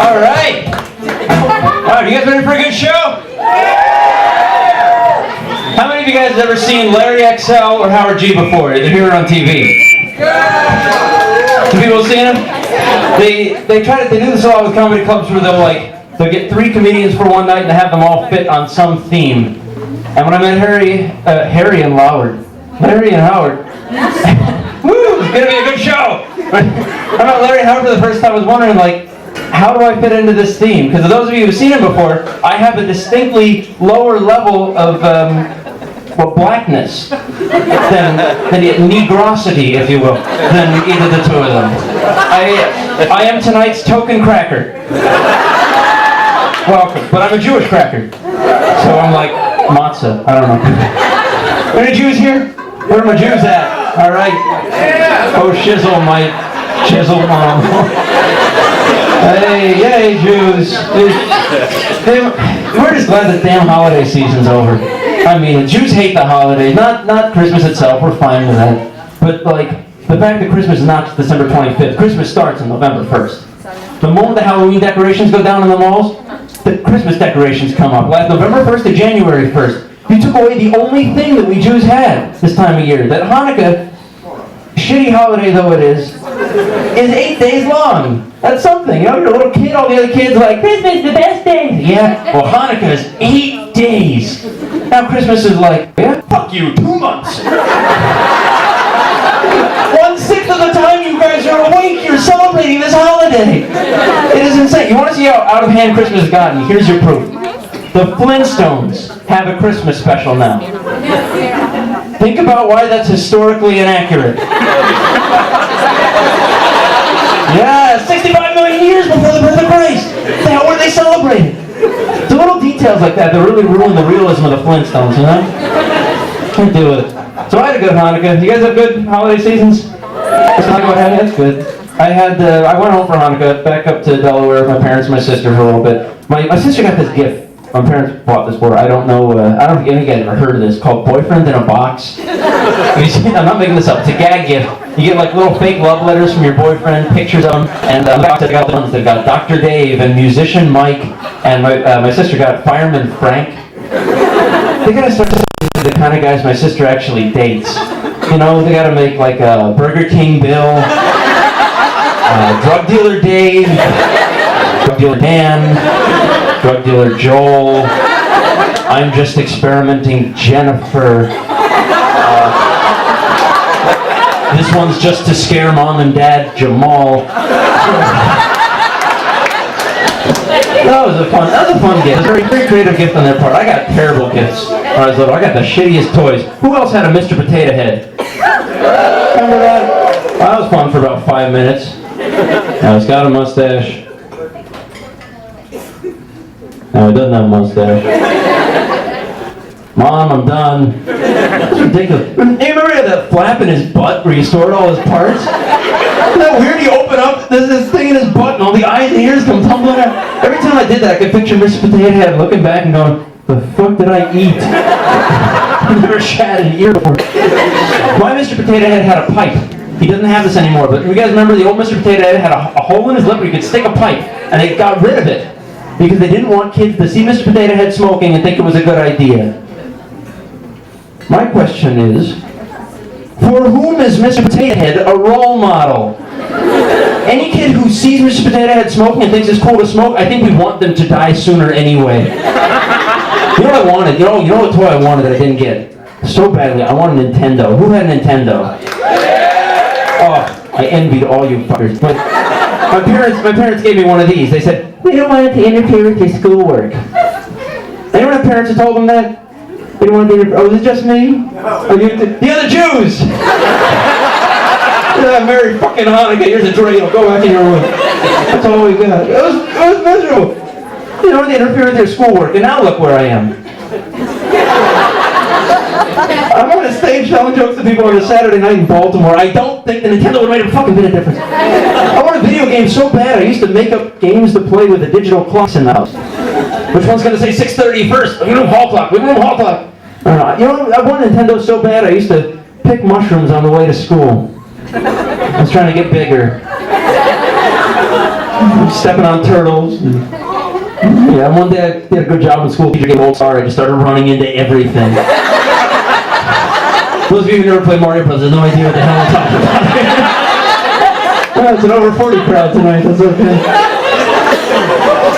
All right. All right, you guys ready for a good show? How many of you guys have ever seen Larry XL or Howard G before? They're here on TV. Some people have seen them? They do this a lot with comedy clubs where they'll get 3 comedians for one night and have them all fit on some theme. And when I met Larry and Howard, woo, it's gonna be a good show. I met Larry and Howard for the first time. I was wondering, how do I fit into this theme? Because those of you who've seen him before, I have a distinctly lower level of blackness than negrosity, if you will, than either the two of them. I am tonight's token cracker. Welcome, but I'm a Jewish cracker, so I'm like matzah. I don't know. Any Jews here? Where are my Jews at? All right. Oh shizzle, my chisel mom. Hey, yay, Jews. We're just glad the damn holiday season's over. I mean, Jews hate the holidays, not Christmas itself, we're fine with that. But the fact that Christmas is not December 25th, Christmas starts on November 1st. The moment the Halloween decorations go down in the malls, the Christmas decorations come up. Like November 1st to January 1st. You took away the only thing that we Jews had this time of year. That Hanukkah, shitty holiday though it is 8 days long. That's something, you're a little kid, all the other kids are like, Christmas is the best day. Yeah, well Hanukkah is 8 days. Now Christmas is like, yeah, fuck you, 2 months. 1/6 of the time you guys are awake, you're celebrating this holiday. It is insane. You want to see how out of hand Christmas has gotten? Here's your proof. The Flintstones have a Christmas special now. Think about why that's historically inaccurate. Yeah, 65 million years before the birth of Christ. The hell were they celebrating? The little details like that really ruin the realism of the Flintstones, you know? Can't do it. So I had a good Hanukkah. You guys have good holiday seasons? That's good. I went home for Hanukkah, back up to Delaware with my parents and my sister for a little bit. My sister got this gift. My parents bought this for her. I don't think any of you guys ever heard of this, called Boyfriend in a Box. I'm not making this up. It's a gag gift. You get little fake love letters from your boyfriend, pictures of them, and I got ones that got Dr. Dave and musician Mike, and my sister got fireman Frank. They gotta start to the kind of guys my sister actually dates. You know, they gotta make Burger King Bill, drug dealer Dave, drug dealer Dan, drug dealer Joel, I'm just experimenting Jennifer. This one's just to scare mom and dad Jamal. That was a fun gift. It was a very creative gift on their part. I got terrible gifts when I was little. I got the shittiest toys. Who else had a Mr. Potato Head? Remember that? Well, that was fun for about 5 minutes. Now it's got a mustache. No, it doesn't have a mustache. Mom, I'm done. That's ridiculous. Hey, remember he had that flap in his butt where he stored all his parts? Isn't that weird? You open up, there's this thing in his butt and all the eyes and ears come tumbling out. Every time I did that, I could picture Mr. Potato Head looking back and going, the fuck did I eat? I never shat an ear before. My Mr. Potato Head had a pipe. He doesn't have this anymore, but you guys remember the old Mr. Potato Head had a hole in his lip where you could stick a pipe, and they got rid of it because they didn't want kids to see Mr. Potato Head smoking and think it was a good idea. My question is, for whom is Mr. Potato Head a role model? Any kid who sees Mr. Potato Head smoking and thinks it's cool to smoke, I think we want them to die sooner anyway. You know what I wanted? You know what toy I wanted that I didn't get? So badly, I wanted a Nintendo. Who had a Nintendo? Oh, I envied all you fuckers. But my parents gave me one of these. They said, we don't want it to interfere with your schoolwork. Anyone have parents who told them that? They don't want to interfere. Oh, is it just me? No. The other Jews! Merry fucking Hanukkah, here's a dreidel, go back in your room. That's all we got. It was miserable. You know, they interfere with their schoolwork, and now look where I am. I'm on a stage telling jokes to people on a Saturday night in Baltimore. I don't think the Nintendo would have made a fucking bit of difference. I want a video game so bad, I used to make up games to play with the digital clocks in the house. Which one's going to say 6:30 first? We can do hall clock. We can do hall clock. I want Nintendo so bad, I used to pick mushrooms on the way to school. I was trying to get bigger. Stepping on turtles. Yeah, one day I did a good job in school. Teacher gave me a gold star. I just started running into everything. Those of you who never played Mario Bros. Have no idea what the hell I'm talking about. Well, it's an over 40 crowd tonight. That's okay.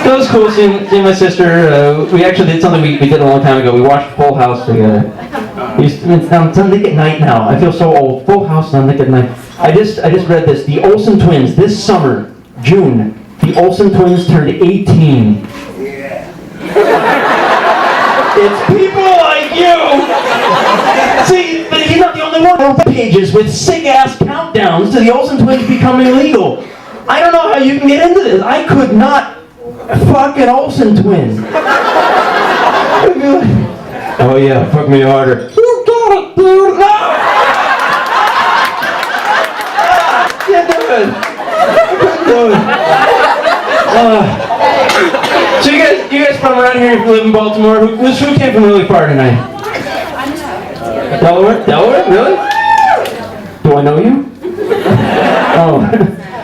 That was cool seeing my sister. We actually did something we did a long time ago. We watched Full House together. It's on Nick at Night now. I feel so old. Full House on Nick at Night. I just read this. The Olsen twins this summer, June. The Olsen twins turned 18. It's people like you. See, but you're not the only one. Pages with sick-ass countdowns to the Olsen twins becoming illegal. I don't know how you can get into this. I could not fuck an Olsen twin. Oh yeah, fuck me harder. You got it, dude. No! Can't do it. I couldn't do it. So you guys from around here, if you live in Baltimore, who came from really far tonight? Delaware? Delaware? Really? Do I know you? Oh,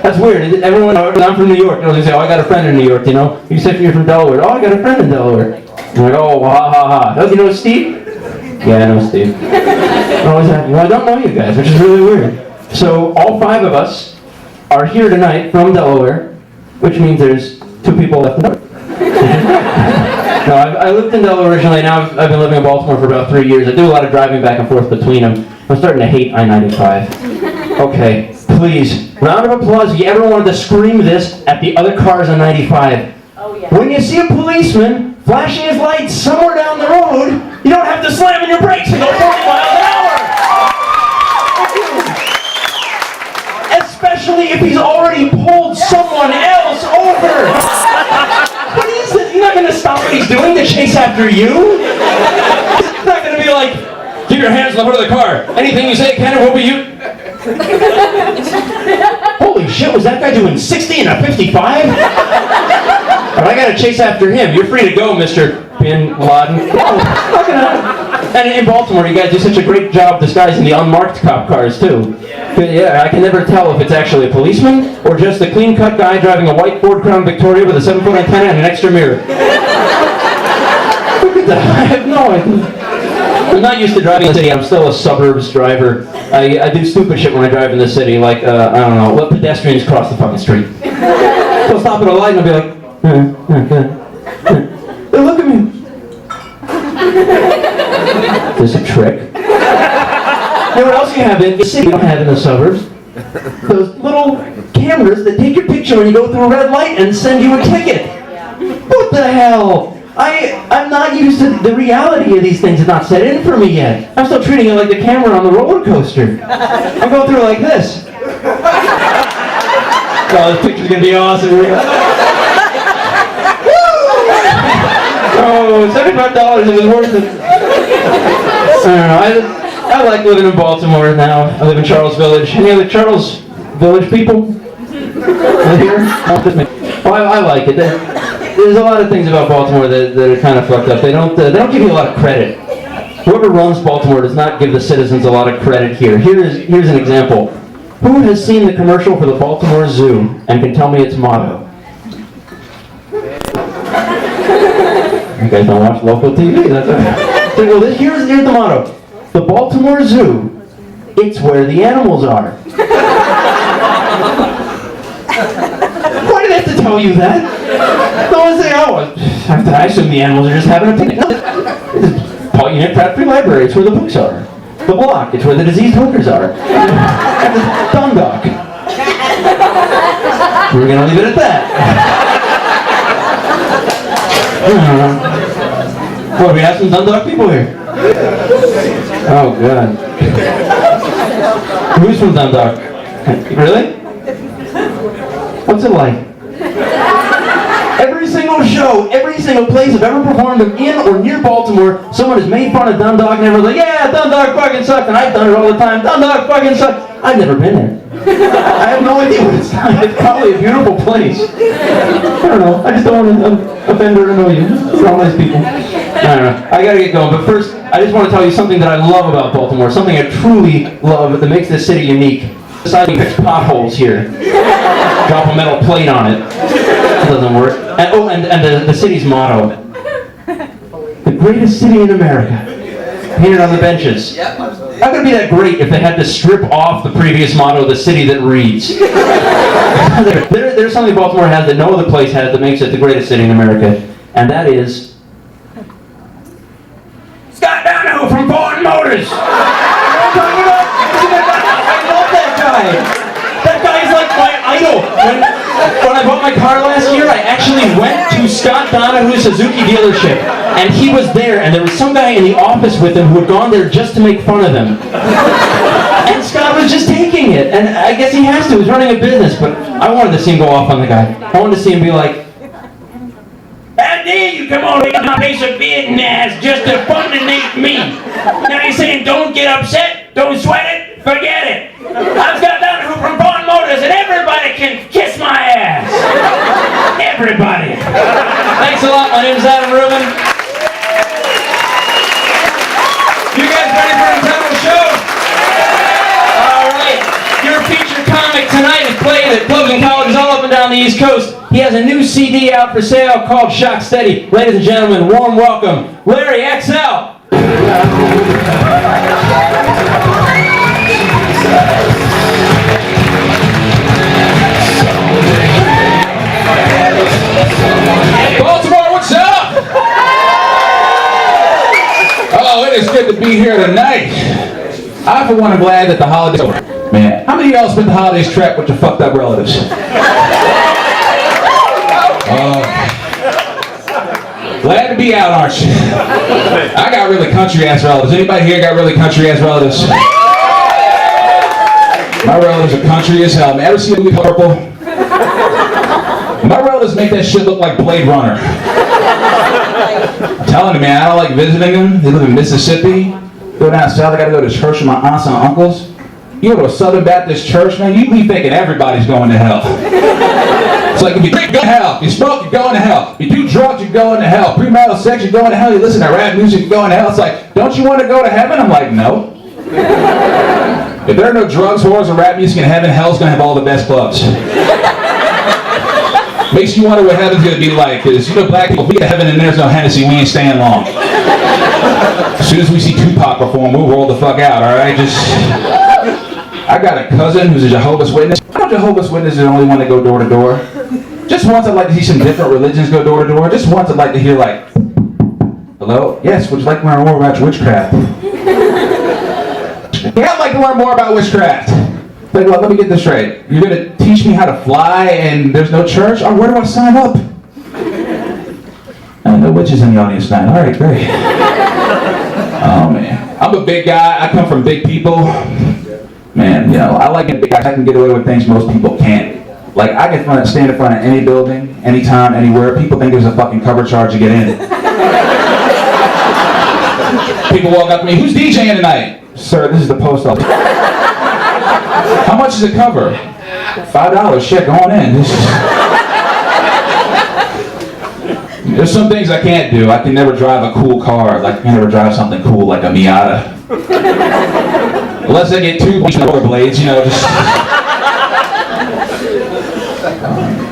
that's weird. Everyone, I'm from New York. You know, they say, oh, I got a friend in New York, you know? You say you're from Delaware. Oh, I got a friend in Delaware. I'm like, oh, ha, ha, ha. Oh, you know Steve? Yeah, I know Steve. Well, I don't know you guys, which is really weird. So, all 5 of us are here tonight from Delaware, which means there's 2 people left in Delaware. No, I lived in Delaware originally. Now I've been living in Baltimore for about 3 years. I do a lot of driving back and forth between them. I'm starting to hate I-95. Okay, please, round of applause if you ever wanted to scream this at the other cars on 95. Oh, yeah. When you see a policeman flashing his lights somewhere down the road, you don't have to slam in your brakes and go 40 miles an hour. Especially if he's already pulled someone else over. What is it? He's not going to stop what he's doing to chase after you. He's not going to be like, keep your hands on the hood of the car. Anything you say, Ken, will be you. Holy shit, was that guy doing 60 and a 55? But I got to chase after him. You're free to go, Mr. Bin Laden. And in Baltimore, you guys do such a great job disguising the unmarked cop cars, too. Yeah, I can never tell if it's actually a policeman or just a clean-cut guy driving a white Ford Crown Victoria with a 7-foot antenna and an extra mirror. Look at that. I have no idea. I'm not used to driving in the city. I'm still a suburbs driver. I do stupid shit when I drive in the city, like, I don't know, let pedestrians cross the fucking street. They'll stop at a light and I'll be like, Hey, look at me. Is this a trick? You know what else you have in the city you don't have in the suburbs? Those little cameras that take your picture when you go through a red light and send you a ticket. What the hell? I'm not used to the reality of these things. It's not set in for me yet. I'm still treating it like the camera on the roller coaster. I'm going through like this. Oh, this picture's gonna be awesome. Oh, $75 it was worth it. I don't know. I like living in Baltimore now. I live in Charles Village. Any other Charles Village people? Here? Well, I like it. There's a lot of things about Baltimore that are kind of fucked up. They don't give you a lot of credit. Whoever runs Baltimore does not give the citizens a lot of credit here. Here's an example. Who has seen the commercial for the Baltimore Zoo and can tell me its motto? You guys don't watch local TV? That's right. Well, here's the motto. The Baltimore Zoo, it's where the animals are. Why did I have to tell you that? No one say, oh, I assume the animals are just having a picnic. No, Paul Unit Pratt-Free Library, it's where the books are. The block, it's where the diseased hookers are. And the Dundalk. We're going to leave it at that. What, we have some Dundalk people here? Oh, God. Who's from Dundalk? Really? What's it like? Every single show, every single place I've ever performed in or near Baltimore, someone has made fun of Dundalk and everyone's like, yeah, Dundalk fucking sucks, and I've done it all the time. Dundalk fucking sucks. I've never been there. I have no idea what it's like. It's probably a beautiful place. I don't know. I just don't want to offend or annoy you. They're all nice people. I don't know. I gotta get going, but first, I just want to tell you something that I love about Baltimore, something I truly love that makes this city unique. Decided to fix potholes here. Drop a metal plate on it. That doesn't work. And the city's motto. The greatest city in America. Painted on the benches. How could it be that great if they had to strip off the previous motto, the city that reads? There's something Baltimore has that no other place has that makes it the greatest city in America. And that is... Scott Donahoe from Ford Motors! That guy is like my idol. When I bought my car last year, I actually went to Scott Donahoe's Suzuki dealership, and he was there, and there was some guy in the office with him who had gone there just to make fun of him. And Scott was just taking it, and I guess he has to. He's running a business, but I wanted to see him go off on the guy. I wanted to see him be like, "How dare you come over to my place of business just to fulminate me? Now you're saying don't get upset, don't sweat it, forget it. I'm Scott Donahoe from Ford Motors, and everybody can kiss my ass. Everybody." Thanks a lot. My name is Adam Rubin. You guys ready for a incredible show? All right. Your feature comic tonight is played at clubs and colleges all up and down the East Coast. He has a new CD out for sale called Shock Steady. Ladies and gentlemen, warm welcome, Larry XL. Baltimore, what's up? Oh, it is good to be here tonight. I, for one, am glad that the holidays are over. Man, how many of y'all spent the holidays trapped with your fucked up relatives? Glad to be out, aren't you? I got really country-ass relatives. Anybody here got really country-ass relatives? My relatives are country as hell. Man, ever see a movie called Purple? My relatives make that shit look like Blade Runner. I'm telling you, man, I don't like visiting them. They live in Mississippi. Go down south, I gotta go to church with my aunts and uncles. You go to a Southern Baptist church, man, you be thinking everybody's going to hell. It's like if you drink, you go to hell. If you smoke, you're going to hell. If you do drugs, you're going to hell. Premarital sex, you're going to hell. You listen to rap music, you're going to hell. It's like, don't you want to go to heaven? I'm like, no. If there are no drugs, whores, or rap music in heaven, hell's gonna have all the best clubs. Makes you wonder what heaven's gonna be like, because you know black people, if we get to heaven and there's no Hennessy, we ain't staying long. As soon as we see Tupac perform, we'll roll the fuck out, alright? I got a cousin who's a Jehovah's Witness. I know Jehovah's Witnesses are the only one that go door to door. Just once I'd like to see some different religions go door to door. Just once I'd like to hear like, hello? Yes, would you like to learn more about witchcraft? Yeah, I'd like to learn more about witchcraft. Like, well, let me get this straight. You're gonna teach me how to fly and there's no church? Oh, where do I sign up? No witches in the audience tonight. All right, great. Oh, man. I'm a big guy. I come from big people. Man, you know, I like it big guys. I can get away with things most people can't. Like, I can stand in front of any building, anytime, anywhere. People think there's a fucking cover charge to get in. People walk up to me, who's DJing tonight? Sir, this is the post office. How much is it cover? $5. Shit, go on in. There's some things I can't do. I can never drive a cool car. Like, I can never drive something cool like a Miata. Unless I get two rollerblades, you know, just...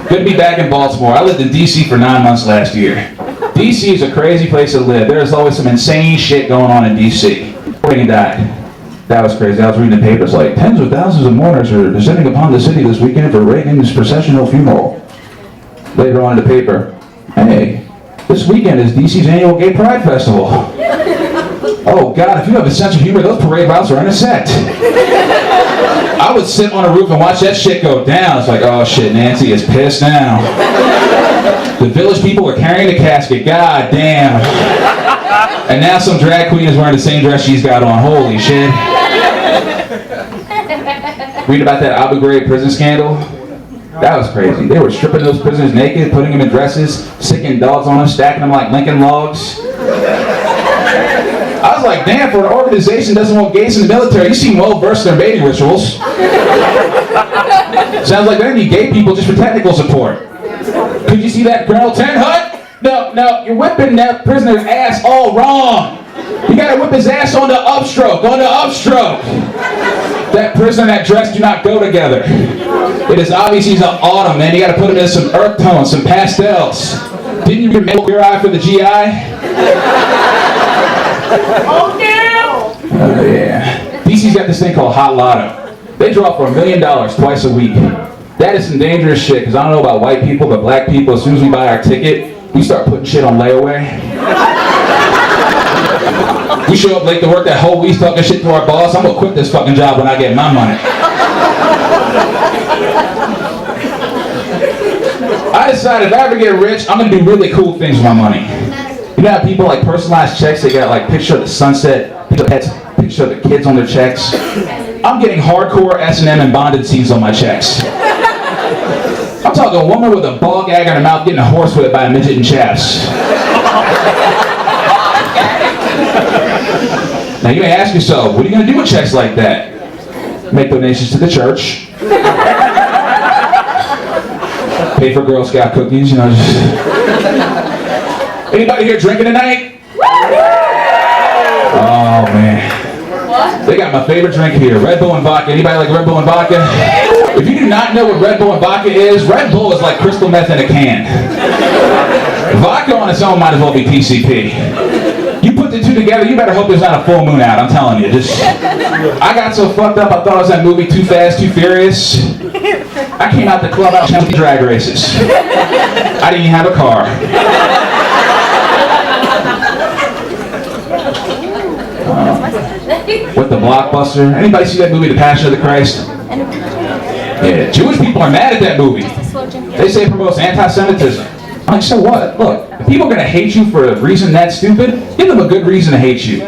Good to be back in Baltimore. I lived in D.C. for 9 months last year. D.C. is a crazy place to live. There's always some insane shit going on in D.C. Reagan died. That was crazy. I was reading the papers like, tens of thousands of mourners are descending upon the city this weekend for Reagan's processional funeral. Later on in the paper, hey, this weekend is D.C.'s annual Gay Pride Festival. Oh God, if you have a sense of humor, those parade routes are intersect. I would sit on a roof and watch that shit go down. It's like, oh shit, Nancy is pissed now. The village people are carrying the casket, god damn. And now some drag queen is wearing the same dress she's got on, holy shit. Read about that Abu Ghraib prison scandal? That was crazy. They were stripping those prisoners naked, putting them in dresses, sicking dogs on them, stacking them like Lincoln logs. I was like, damn, for an organization that doesn't want gays in the military, you seem well versed in their mating rituals. Sounds like they need gay people just for technical support. Could you see that Colonel Ten Hut? No, you're whipping that prisoner's ass all wrong. You gotta whip his ass on the upstroke, That prison and that dress do not go together. It is obvious he's an autumn, man. You gotta put him in some earth tones, some pastels. Didn't you make your eye for the GI? Oh no! Oh yeah. DC's got this thing called Hot Lotto. They draw for $1 million twice a week. That is some dangerous shit, because I don't know about white people, but black people, as soon as we buy our ticket, we start putting shit on layaway. We show up late to work that whole week talking shit to our boss. I'm gonna quit this fucking job when I get my money. I decided if I ever get rich, I'm gonna do really cool things with my money. You know how people like personalized checks, they got like picture of the sunset, picture of pets, picture of the kids on their checks. I'm getting hardcore S&M and bonded scenes on my checks. I'm talking a woman with a ball gag on her mouth getting a horse whipped by a midget in chaps. Now you may ask yourself, what are you going to do with checks like that? Make donations to the church. Pay for Girl Scout cookies, you know. Just... Anybody here drinking tonight? Oh man. They got my favorite drink here, Red Bull and vodka. Anybody like Red Bull and vodka? If you do not know what Red Bull and vodka is, Red Bull is like crystal meth in a can. Vodka on its own might as well be PCP. You put the two together, you better hope there's not a full moon out, I'm telling you. I got so fucked up, I thought it was that movie Too Fast, Too Furious. I came out the club out with drag races. I didn't even have a car. With the Blockbuster. Anybody see that movie, The Passion of the Christ? Yeah, Jewish people are mad at that movie. They say it promotes anti-Semitism. I'm like, so what? Look, if people are going to hate you for a reason that stupid, give them a good reason to hate you.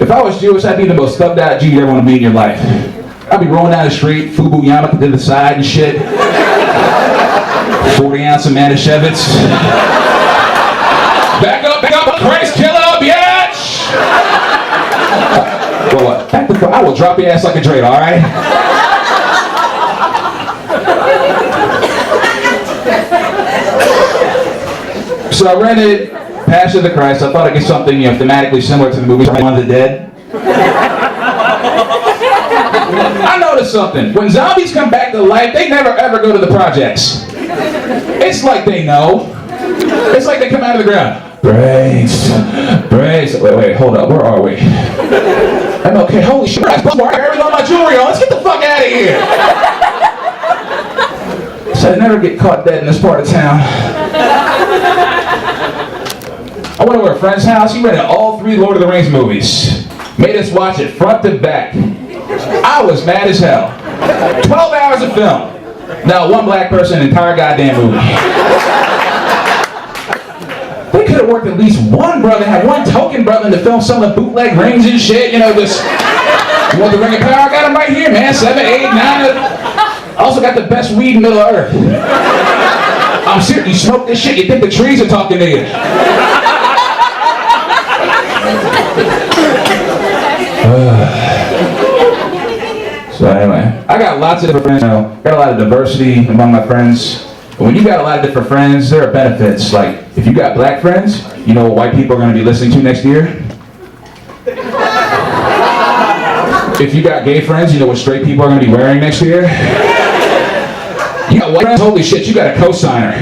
If I was Jewish, I'd be the most thugged out Jew you ever want to meet in your life. I'd be rolling down the street, fubu yarmulke to the side and shit. 40-ounce of Manischewitz. Back up, Christ killer, bitch! Well, what? Back the fuck, I will drop your ass like a Drake, alright? So I rented Passion of the Christ. I thought I'd get something, thematically similar to the movie One of the Dead. I noticed something. When zombies come back to life, they never ever go to the projects. It's like they know. It's like they come out of the ground. Brace. Wait, hold up. Where are we? I'm okay. Holy shit. I got everything on my jewelry on. Let's get the fuck out of here. So I never get caught dead in this part of town. I went over to a friend's house. He rented all 3 Lord of the Rings movies. Made us watch it front to back. I was mad as hell. 12 hours of film. Now, one black person, entire goddamn movie. They could have worked at least one brother, had one token brother to film some of the bootleg rings and shit, just... You want the Ring of Power? I got them right here, man. 7, 8, 9. I also got the best weed in Middle Earth. I'm serious. You smoke this shit, you think the trees are talking to you. So anyway, I got lots of different friends, got a lot of diversity among my friends. But when you got a lot of different friends, there are benefits. Like, if you got black friends, you know what white people are going to be listening to next year? If you got gay friends, you know what straight people are going to be wearing next year? You got white friends? Holy shit, you got a cosigner.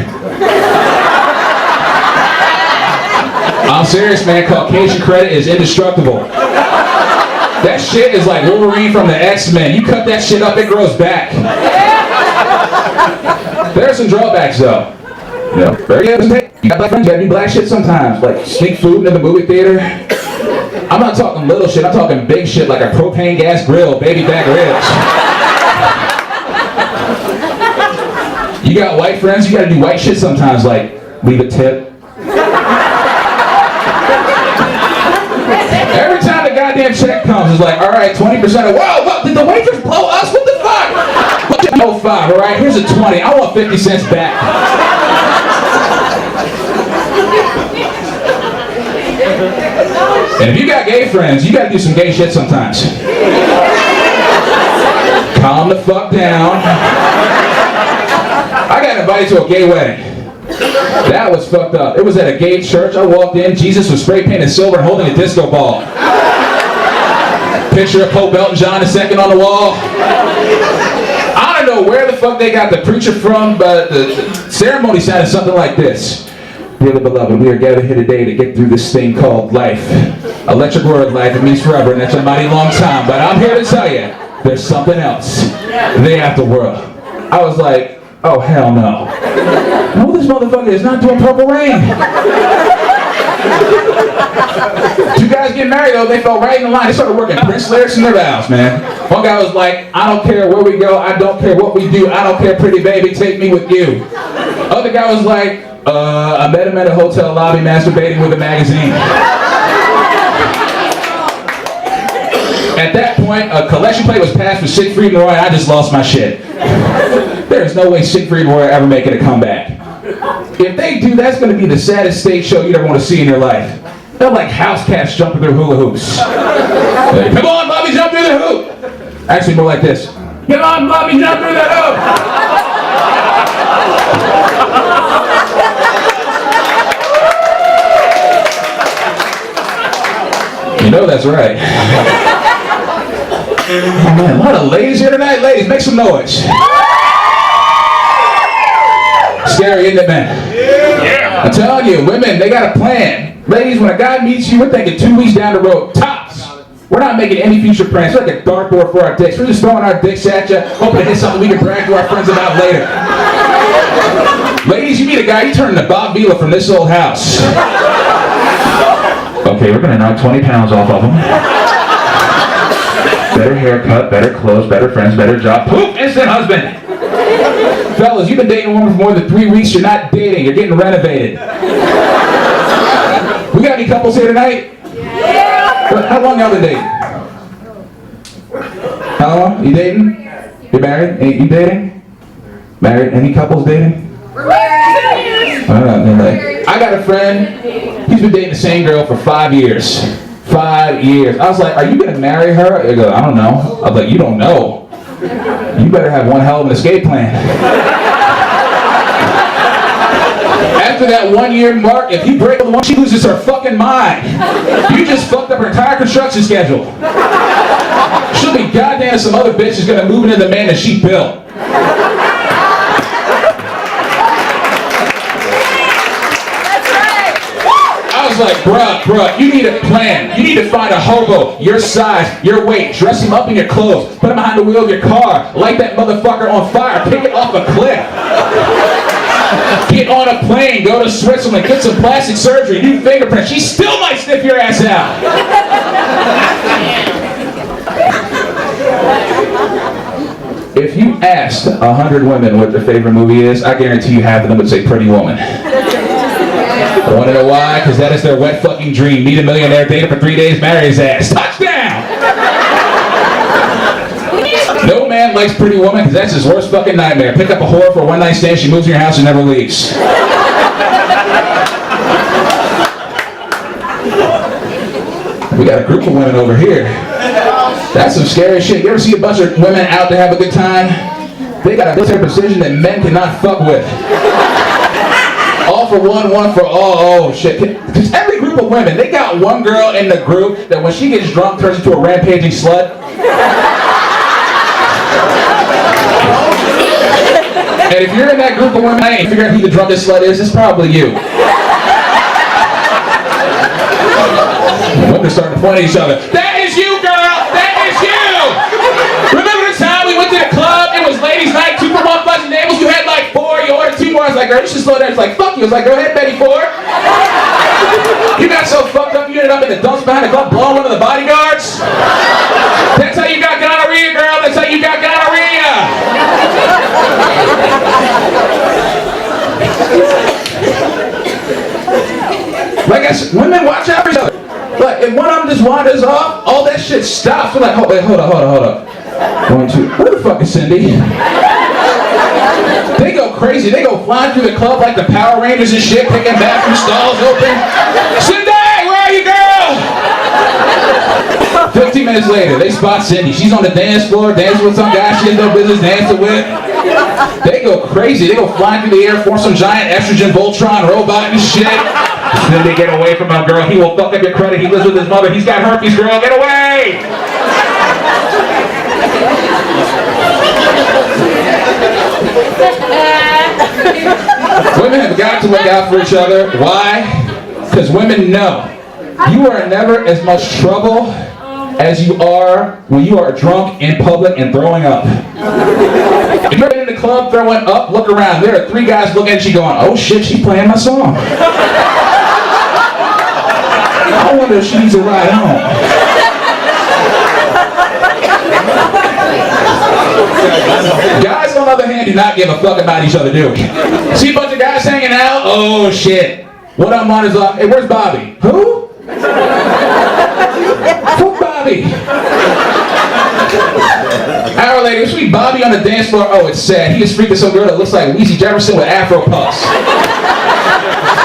I'm serious, man. Caucasian credit is indestructible. That shit is like Wolverine from the X-Men. You cut that shit up, it grows back. There are some drawbacks, though. You got black friends, you gotta do black shit sometimes. Like sneak food in the movie theater. I'm not talking little shit, I'm talking big shit like a propane gas grill, baby back ribs. You got white friends, you gotta do white shit sometimes, like leave a tip. Every time the goddamn check comes, it's like, alright, 20% of, whoa, what, did the waitress blow us? What the fuck? No 5, alright, here's a 20, I want 50 cents back. And if you got gay friends, you gotta do some gay shit sometimes. Calm the fuck down. I got invited to a gay wedding. That was fucked up. It was at a gay church. I walked in, Jesus was spray painted silver and holding a disco ball. picture of Pope Elton John II on the wall. I don't know where the fuck they got the preacher from, but the ceremony sounded something like this. Dearly beloved, we are gathered here today to get through this thing called life. Electric word, life, it means forever, and that's a mighty long time. But I'm here to tell you, there's something else. The afterworld. I was like, oh hell no. No, this motherfucker is not doing Purple Rain. Two guys getting married though, they fell right in the line. They started working Prince lyrics in their vows, man. One guy was like, I don't care where we go, I don't care what we do, I don't care, pretty baby, take me with you. Other guy was like, I met him at a hotel lobby masturbating with a magazine. At that point, a collection plate was passed for Siegfried and Roy, and I just lost my shit. There's no way Siegfried and Roy are ever making a comeback. If they do, that's going to be the saddest stage show you'd ever want to see in your life. They're like house cats jumping through hula hoops. Like, come on, Bobby, jump through the hoop. Actually, more like this. Come on, Bobby, jump through the hoop. You know that's right. Oh man, a lot of ladies here tonight. Ladies, make some noise. Scary, isn't it, man? Yeah. I'm telling you, women, they got a plan. Ladies, when a guy meets you, we're thinking 2 weeks down the road, tops. We're not making any future plans. We're like a dartboard for our dicks. We're just throwing our dicks at you, hoping to hit something we can brag to our friends about later. Ladies, you meet a guy, you turn into Bob Vila from This Old House. Okay, we're gonna knock 20 pounds off of him. Better haircut, better clothes, better friends, better job. Poof! Instant husband! Fellas, you've been dating a woman for more than 3 weeks, you're not dating, you're getting renovated. We got any couples here tonight? Yeah! How long y'all been dating? How long? You dating? You married? You dating? Married? Any couples dating? We're married. I got a friend, he's been dating the same girl for 5 years. 5 years. I was like, are you gonna marry her? He goes, I don't know. I was like, you don't know. You better have one hell of an escape plan. After that 1 year mark, if you break the one, she loses her fucking mind. You just fucked up her entire construction schedule. She'll be goddamn some other bitch is gonna move into the man that she built. I was like, bruh, you need a plan. You need to find a hobo, your size, your weight, dress him up in your clothes, put him behind the wheel of your car, light that motherfucker on fire, kick it off a cliff. Get on a plane, go to Switzerland, get some plastic surgery, new fingerprints. She still might sniff your ass out. If you asked 100 women what their favorite movie is, I guarantee you half of them would say Pretty Woman. Want to know why? Because that is their wet fucking dream. Meet a millionaire, date him for 3 days, marry his ass. Touchdown! No man likes Pretty Woman because that's his worst fucking nightmare. Pick up a whore for a one night stand, she moves in your house and never leaves. We got a group of women over here. That's some scary shit. You ever see a bunch of women out to have a good time? They got a military precision that men cannot fuck with. All for one, one for all. Oh shit. Because every group of women, they got one girl in the group that when she gets drunk turns into a rampaging slut. And if you're in that group of women, I ain't figure out who the drunkest slut is, it's probably you. Women are starting to point at each other. That is you, girl! That is you! Remember the time we went to the club? It was ladies' night, 2 for 1 fuzzy tables. You had like 4, you ordered 2 more. I was like, girl, you should slow down. It's like, fuck you. I was like, go ahead, Betty Ford. You got so fucked up, you ended up in the dumps behind the club blowing one of the bodyguards. That's how you got gonorrhea, girl. That's how you got gonorrhea. Like I said, women watch out for each other. But if one of them just wanders off, all that shit stops. We're like, hold up. 1, 2, where the fuck is Cindy? They go crazy. They go flying through the club like the Power Rangers and shit, picking bathroom stalls open. Cindy, where are you, girl? 15 minutes later, they spot Cindy. She's on the dance floor, dancing with some guy she has no business dancing with. They go crazy. They go flying through the air, form some giant estrogen Voltron robot and shit. Cindy, get away from him, girl. He will fuck up your credit. He lives with his mother. He's got herpes, girl. Get away! Women have got to look out for each other. Why? Because women know you are never as much trouble as you are when you are drunk in public and throwing up. If you're in the club throwing up, look around. There are 3 guys looking at you going, oh shit, she's playing my song. I wonder if she needs a ride home. Guys, on the other hand, do not give a fuck about each other, do we? See a bunch of guys hanging out? Oh shit. What I'm on is hey, where's Bobby? Who? Fuck Bobby. Hour later, sweet Bobby on the dance floor. Oh, it's sad. He is freaking some girl that looks like Weezy Jefferson with Afro puffs.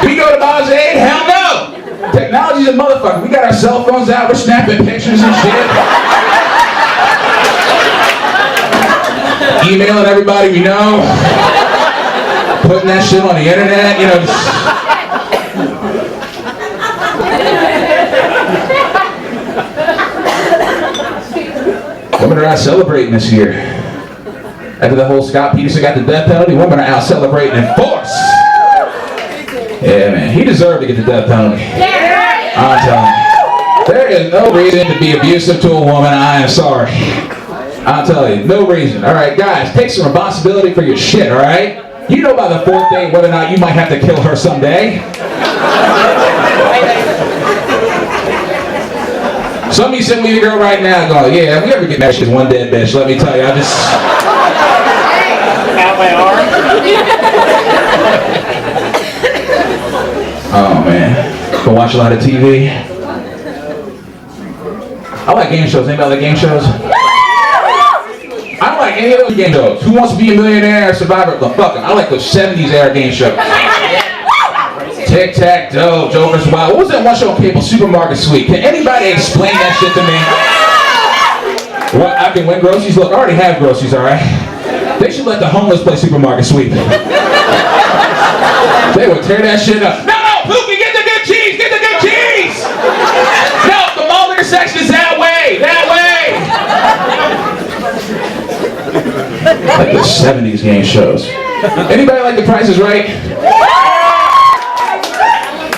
We go to Bob's aid? Hell no! Technology's a motherfucker. We got our cell phones out. We're snapping pictures and shit. Emailing everybody we know. Putting that shit on the internet. You know, women are out celebrating this year. After the whole Scott Peterson got the death penalty, women are out celebrating in force. Yeah, man, he deserved to get the death penalty. I'm telling you. There is no reason to be abusive to a woman. I am sorry. I'll tell you, no reason. All right, guys, take some responsibility for your shit, all right? You know by the 4th day whether or not you might have to kill her someday. Some of you sitting with your girl right now going, yeah, if we ever get married, she's one dead bitch. Let me tell you, I just... Got my arm. Oh, man. Go watch a lot of TV. I like game shows. Anybody like game shows? I don't like any of those game shows. Who Wants to Be a Millionaire, Survivor? But fuck them. I like those 70s era game shows. Tic-tac-toe, Joe vs. Wild. What was that one show on cable? Supermarket Sweep. Can anybody explain that shit to me? What, I can win groceries? Look, I already have groceries, all right? They should let the homeless play Supermarket Sweep. They would tear that shit up. No, Pookie, get the good cheese! Get the good cheese! No, the mall intersection is that way! That way! Like the 70s game shows. Anybody like The Price is Right?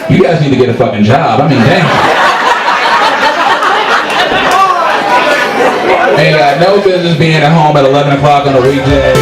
You guys need to get a fucking job. I mean, damn. Ain't got no business being at home at 11 o'clock on a weekday.